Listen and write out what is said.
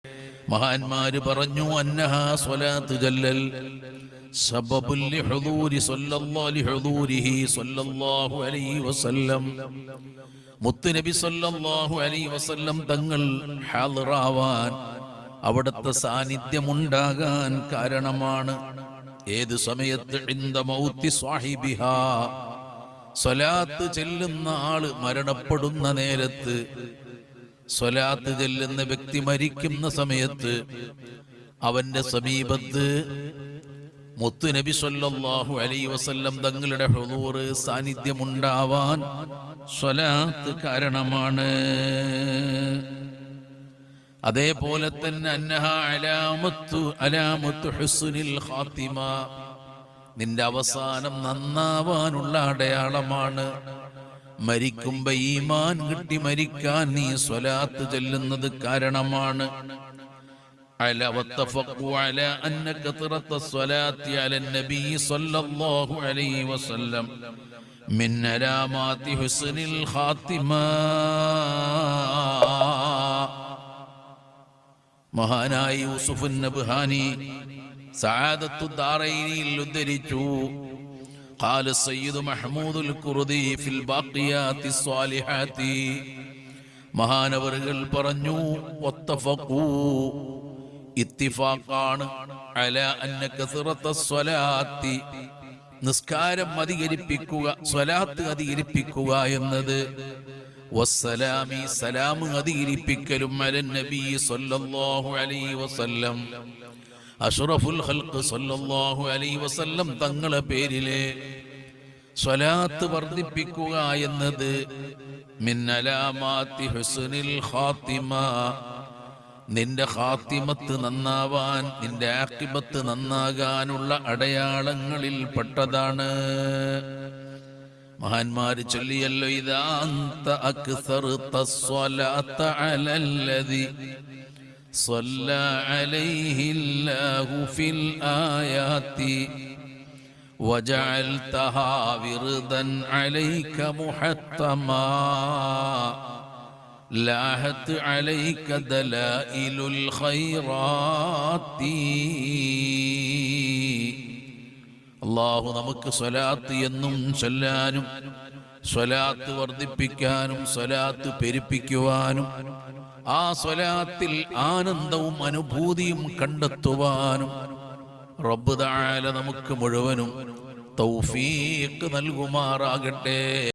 മഹാന്മാര് പറഞ്ഞു, അന്നഹാ സ്വലാത്ത് ജല്ലൽ സബബുൽ ലിഹുദൂരി സ്വല്ലല്ലാഹു അലൈഹി വസല്ലം. മുത്തുനബി സ്വല്ലല്ലാഹു അലൈഹി വസല്ലം തങ്ങൾ ഹാളിറാവാൻ, അവിടുത്തെ സാന്നിധ്യമുണ്ടാകാൻ കാരണമാണ്. ഏത് സമയത്ത്? ഇൻദ മൗത്തി സ്വാഹിബിഹാ, സ്വലാത്ത് ചെല്ലുന്ന ആള് മരണപ്പെടുന്ന നേരത്ത്, സ്വലാത്ത് ചെല്ലുന്ന വ്യക്തി മരിക്കുന്ന സമയത്ത് അവന്റെ സമീപത്ത് മുത്തുനബി സ്വല്ലല്ലാഹു അലൈഹി വസല്ലം തങ്ങളുടെ ഹുദൂർ, സാന്നിധ്യമുണ്ടാവാൻ സ്വലാത്ത് കാരണമാണ്. അതേപോലെ തന്നെ അന്നഹാ അലാമത്തു ഹുസ്നിൽ ഖാത്തിമ, നിന്റെ അവസാനം നന്നാവാനുള്ള അടയാളമാണ്. മരിക്കുമ്പോ ഈമാൻ കിട്ടി മരിക്കാൻ നീ സ്വലാത്ത് ചൊല്ലുന്നത് കാരണമാണ്. അല വത്തഫഖു അല അന്ന കത്റത സ്വലാത്തി അല നബി സ്വല്ലല്ലാഹു അലൈഹി വസല്ലം മിൻ അലാമാതി ഹുസ്നിൽ ഖാത്തിമ. മഹാനായ യൂസുഫ് നബ്ഹാനി സഅദത്തു ദാറൈനിൽ ഉദ്ധരിച്ചു, قال السيد محمود الكردي في الباقيات الصالحات, മഹാനവറുകൾ പറഞ്ഞു, വത്തഫഖു, ഇത്തിഫാഖാണ്, അല അന്ന കസറത സ്വലാത്തി, നിസ്കാരം അധികരിപ്പിക്കുക, സ്വലാത്ത് അധികരിപ്പിക്കുക എന്നത്, വസ്സലാമി, സലാം അധികരിപ്പിക്കലും, അലൻ നബി സ്വല്ലല്ലാഹു അലൈഹി വസല്ലം, അഷ്റഫുൽ ഖൽഖ് സ്വല്ലല്ലാഹു അലൈഹി വസല്ലം തങ്ങളെ പേരിലെ സ്വലാത്ത് വർദ്ധിപ്പിക്കുക എന്നത് മിൻ അലാമാത്തി ഹുസ്നിൽ ഖാത്തിമ, നിന്റെ ഖാത്തിമത്ത് നന്നാവാൻ, നിന്റെ ആഖിബത്ത് നന്നാകാനുള്ള അടയാളങ്ങളിൽ പെട്ടതാണ്. മഹാന്മാര് ചൊല്ലിയല്ലോ, ഇദാ അൻത അക്സർത സ്വലാത്ത അലല്ലദി صلى عليه الله في الآيات وجعلتها وردا عليك محتما لاحت عليك دلائل الخيرات. അല്ലാഹു നമുക്ക് സ്വലാത്ത് എന്നും ചൊല്ലാനും, സ്വലാത്ത് വർദ്ധിപ്പിക്കാനും, സ്വലാത്ത് പെരുപ്പിക്കുവാനും, ആ സ്വലാത്തിൽ ആനന്ദവും അനുഭൂതിയും കണ്ടെത്തുവാനും റബ്ബ് തആല നമുക്ക് മുഴുവനും തൗഫീഖ് നൽകുമാറാകട്ടെ.